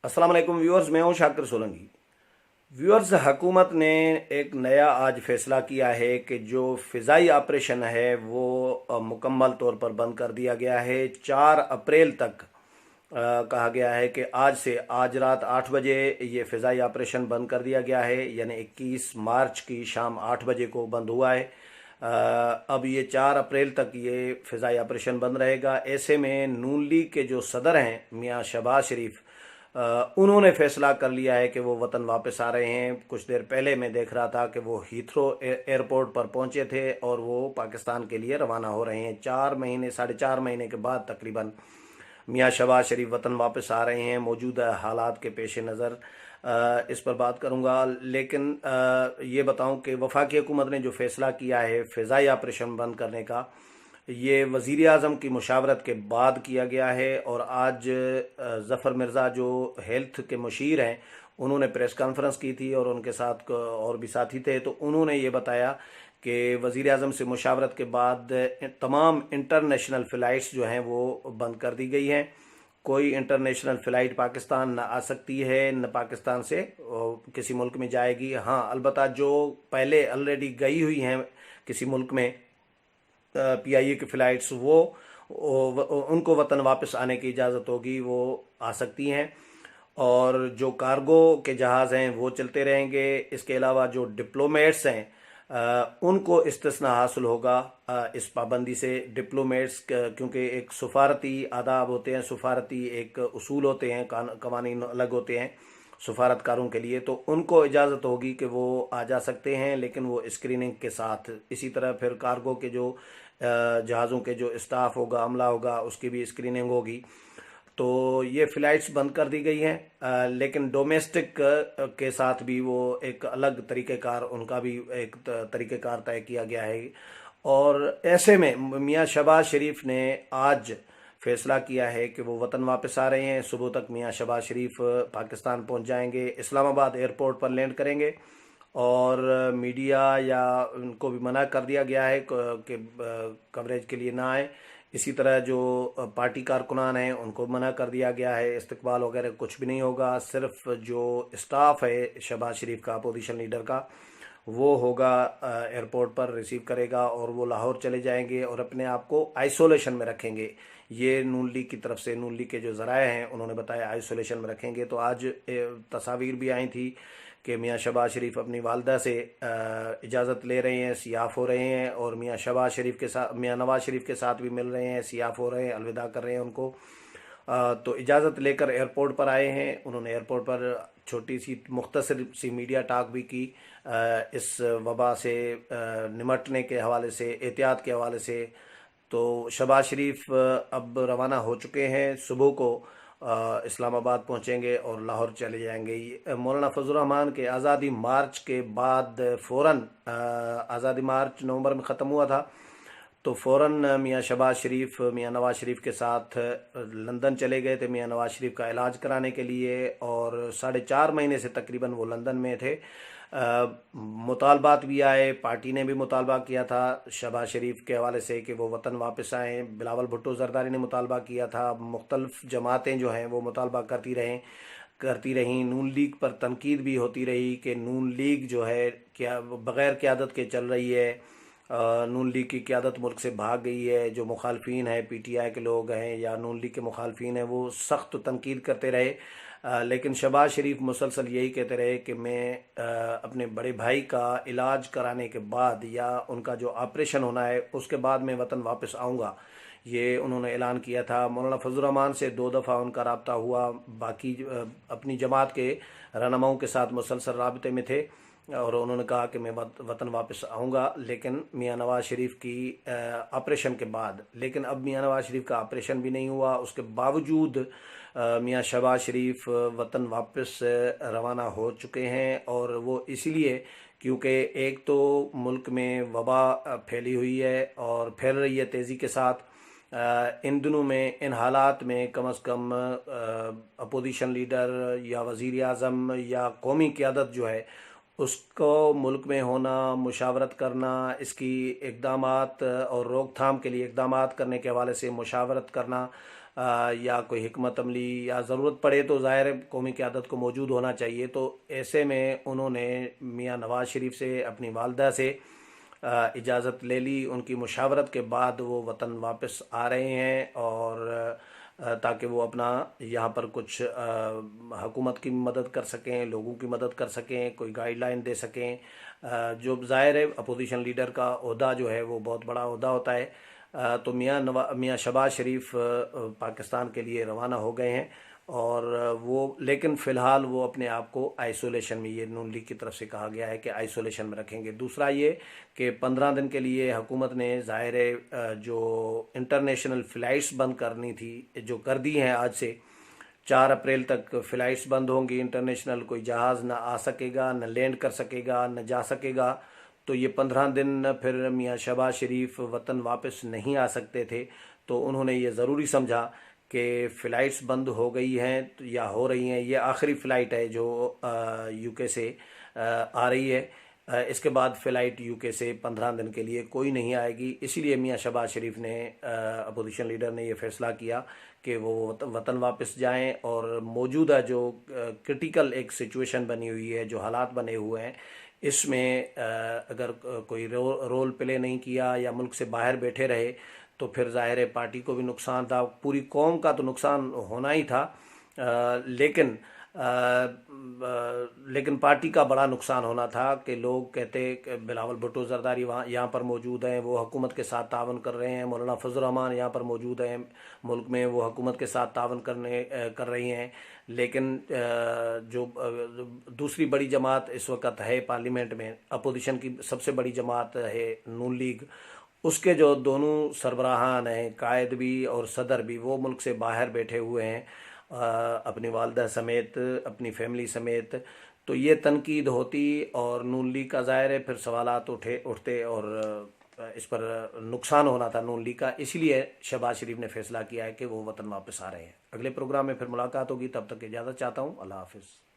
अस्सलाम वालेकुम व्यूअर्स, मैं हूं शाकिर सोलंकी। व्यूअर्स, हुकूमत ने एक नया आज फैसला किया है कि जो फ़िज़ाई ऑपरेशन है वो मुकम्मल तौर पर बंद कर दिया गया है। 4 अप्रैल तक कहा गया है कि आज से आज रात 8 बजे ये फ़िज़ाई ऑपरेशन बंद कर दिया गया है, यानी 21 मार्च की शाम 8 बजे को बंद हुआ है। अब ये 4 अप्रैल तक ये फ़िज़ाई ऑपरेशन बंद रहेगा। ऐसे में नून लीग के जो सदर हैं मियाँ शहबाज शरीफ, उन्होंने फैसला कर लिया है कि वो वतन वापस आ रहे हैं। कुछ देर पहले मैं देख रहा था कि वो हीथ्रो एयरपोर्ट पर पहुंचे थे और वो पाकिस्तान के लिए रवाना हो रहे हैं। 4 महीने 4.5 महीने के बाद तकरीबन मियाँ शहबाज शरीफ वतन वापस आ रहे हैं। मौजूदा हालात के पेश नज़र इस पर बात करूंगा, लेकिन ये बताऊं कि वफाकी हुकूमत ने जो फैसला किया है फ़िज़ाई ऑपरेशन बंद करने का, ये वज़ीर आज़म की मुशावरत के बाद किया गया है। और आज ज़फ़र मिर्ज़ा जो हेल्थ के मुशीर हैं, उन्होंने प्रेस कॉन्फ्रेंस की थी और उनके साथ और भी साथी थे, तो उन्होंने ये बताया कि वज़ीर आज़म से मुशावरत के बाद तमाम इंटरनेशनल फ़्लाइट्स जो हैं वो बंद कर दी गई हैं। कोई इंटरनेशनल फ़्लाइट पाकिस्तान न आ सकती है, न पाकिस्तान से किसी मुल्क में जाएगी। हाँ, अलबत्ता जो पहले ऑलरेडी गई हुई हैं किसी मुल्क में पीआईए की फ़्लाइट्स, उनको वतन वापस आने की इजाज़त होगी, वो आ सकती हैं। और जो कार्गो के जहाज़ हैं वो चलते रहेंगे। इसके अलावा जो डिप्लोमेट्स हैं उनको इस्तिस्ना हासिल होगा इस पाबंदी से। डिप्लोमेट्स क्योंकि एक सफारती आदाब होते हैं, सफारती एक उसूल होते हैं, कवानीन अलग होते हैं सफारतकारों के लिए, तो उनको इजाज़त होगी कि वो आ जा सकते हैं, लेकिन वो स्क्रीनिंग के साथ। इसी तरह फिर कार्गो के जो जहाज़ों के जो स्टाफ होगा, अमला होगा, उसकी भी स्क्रीनिंग होगी। तो ये फ़्लाइट्स बंद कर दी गई हैं, लेकिन डोमेस्टिक के साथ भी वो एक अलग तरीक़ेकार, उनका भी एक तरीक़ेकार तय किया गया है। और ऐसे में मियाँ शहबाज शरीफ ने आज फैसला किया है कि वो वतन वापस आ रहे हैं। सुबह तक मियाँ शहबाज शरीफ पाकिस्तान पहुंच जाएंगे, इस्लामाबाद एयरपोर्ट पर लैंड करेंगे। और मीडिया या उनको भी मना कर दिया गया है कि कवरेज के लिए ना आए। इसी तरह जो पार्टी कारकुनान हैं उनको मना कर दिया गया है, इस्तकबाल वगैरह कुछ भी नहीं होगा। सिर्फ जो स्टाफ है शहबाज शरीफ का, अपोजिशन लीडर का, वो होगा एयरपोर्ट पर रिसीव करेगा और वो लाहौर चले जाएंगे और अपने आप को आइसोलेशन में रखेंगे। ये नून लीग की तरफ से, नून लीग के जो ज़राए हैं उन्होंने बताया आइसोलेशन में रखेंगे। तो आज तस्वीर भी आई थी कि मियाँ शहबाज शरीफ अपनी वालदा से इजाज़त ले रहे हैं, सियाफ़ हो रहे हैं, और मियाँ शहबाज शरीफ के साथ, मियाँ नवाज़ शरीफ के साथ भी मिल रहे हैं, सियाफ़ हो रहे हैं, अलविदा कर रहे हैं उनको। तो इजाज़त लेकर एयरपोर्ट पर आए हैं। उन्होंने एयरपोर्ट पर छोटी सी मुख्तसर सी मीडिया टॉक भी की इस वबा से निमटने के हवाले से, एहतियात के हवाले से। तो शहबाज शरीफ अब रवाना हो चुके हैं। सुबह को इस्लामाबाद पहुंचेंगे और लाहौर चले जाएंगे। मौलाना फजल रहमान के आज़ादी मार्च के बाद फ़ौरन, आज़ादी मार्च नवंबर में ख़त्म हुआ था, तो फ़ौरन मियाँ शहबाज शरीफ मियाँ नवाज़ शरीफ के साथ लंदन चले गए थे मियाँ नवाज़ शरीफ का इलाज कराने के लिए। और 4.5 महीने से तकरीबन वो लंदन में थे। मुतालबात भी आए, पार्टी ने भी मुतालबा किया था शहबाज शरीफ के हवाले से कि वो वतन वापस आएँ। बिलावल भुट्टो जरदारी ने मुतालबा किया था, मुख्तलिफ जमातें जो हैं वो मुतालबा करती रहीं। नून लीग पर तनकीद भी होती रही कि नून लीग जो है क्या बग़ैर क़यादत के चल रही है। नून लीग की क़यादत मुल्क से भाग गई है। जो मुखालफिन है, पीटीआई के लोग हैं या नून लीग के मुखालफिन हैं, वो सख्त तनकीद करते रहे। लेकिन शहबाज शरीफ मुसलसल यही कहते रहे कि मैं अपने बड़े भाई का इलाज कराने के बाद या उनका जो ऑपरेशन होना है उसके बाद मैं वतन वापस आऊँगा। ये उन्होंने ऐलान किया था। मौलाना फजल रहमान से 2 दफ़ा उनका रब्ता हुआ। बाकी अपनी जमात के रहनुमाओं के साथ मुसलसल राबते में थे और उन्होंने कहा कि मैं वतन वापस आऊँगा, लेकिन मियाँ नवाज़ शरीफ की ऑपरेशन के बाद। लेकिन अब मियाँ नवाज़ शरीफ का ऑपरेशन भी नहीं हुआ, उसके बावजूद मियाँ शहबाज शरीफ वतन वापस रवाना हो चुके हैं। और वो इसलिए क्योंकि एक तो मुल्क में वबा फैली हुई है और फैल रही है तेज़ी के साथ। इन दिनों में, इन हालात में कम अज़ कम अपोजिशन लीडर या वज़ीर आज़म या कौमी क़यादत जो है उसको मुल्क में होना, मुशावरत करना, इसकी इक़दामात और रोकथाम के लिए इक़दामात करने के हवाले से मुशावरत करना या कोई हिकमत अमली या ज़रूरत पड़े तो ज़ाहिर है कौमी क़यादत को मौजूद होना चाहिए। तो ऐसे में उन्होंने मियाँ नवाज़ शरीफ से, अपनी वालदा से इजाज़त ले ली। उनकी मुशावरत के बाद वो वतन वापस आ रहे हैं और ताकि वो अपना यहाँ पर कुछ हुकूमत की मदद कर सकें, लोगों की मदद कर सकें, कोई गाइडलाइन दे सकें। जो ज़ाहिर है अपोजिशन लीडर का ओहदा जो है वो बहुत बड़ा ओहदा होता है। तो मियाँ शहबाज शरीफ पाकिस्तान के लिए रवाना हो गए हैं और वो, लेकिन फ़िलहाल वो अपने आप को आइसोलेशन में, ये नून लीग की तरफ से कहा गया है कि आइसोलेशन में रखेंगे। दूसरा ये कि 15 दिन के लिए हुकूमत ने ज़ाहिर है जो इंटरनेशनल फ़्लाइट्स बंद करनी थी, जो कर दी हैं। आज से 4 अप्रैल तक फ़्लाइट्स बंद होंगी इंटरनेशनल, कोई जहाज़ ना आ सकेगा, न लैंड कर सकेगा, न जा सकेगा। तो ये 15 दिन फिर मियाँ शहबाज शरीफ वतन वापस नहीं आ सकते थे। तो उन्होंने ये ज़रूरी समझा कि फ़्लाइट्स बंद हो गई हैं या हो रही हैं, ये आखिरी फ़्लाइट है जो यूके से आ रही है। इसके बाद फ़्लाइट यूके से 15 दिन के लिए कोई नहीं आएगी। इसीलिए मियाँ शहबाज शरीफ ने, अपोजिशन लीडर ने ये फ़ैसला किया कि वो वतन वापस जाएं और मौजूदा जो क्रिटिकल एक सिचुएशन बनी हुई है, जो हालात बने हुए हैं, इसमें अगर कोई रोल प्ले नहीं किया या मुल्क से बाहर बैठे रहे तो फिर ज़ाहिर है पार्टी को भी नुकसान था, पूरी कौम का तो नुकसान होना ही था। लेकिन पार्टी का बड़ा नुकसान होना था कि लोग कहते कि बिलावल भुट्टो जरदारी वहाँ यहाँ पर मौजूद हैं, वो हुकूमत के साथ तावन कर रहे हैं। मौलाना फजल रहमान यहाँ पर मौजूद हैं मुल्क में, वो हुकूमत के साथ तावन कर रही हैं। लेकिन जो दूसरी बड़ी जमात इस वक्त है पार्लियामेंट में, अपोजिशन की सबसे बड़ी जमात है नून लीग, उसके जो दोनों सरबराहान हैं, कायद भी और सदर भी, वो मुल्क से बाहर बैठे हुए हैं अपनी वालदा समेत, अपनी फैमिली समेत। तो ये तनकीद होती और नून लीग का ज़ाहिर है फिर सवालात उठते और इस पर नुकसान होना था नून लीग का। इसीलिए शहबाज शरीफ ने फैसला किया है कि वो वतन वापस आ रहे हैं। अगले प्रोग्राम में फिर मुलाकात होगी, तब तक इजाज़त चाहता हूँ। अल्लाह हाफिज़।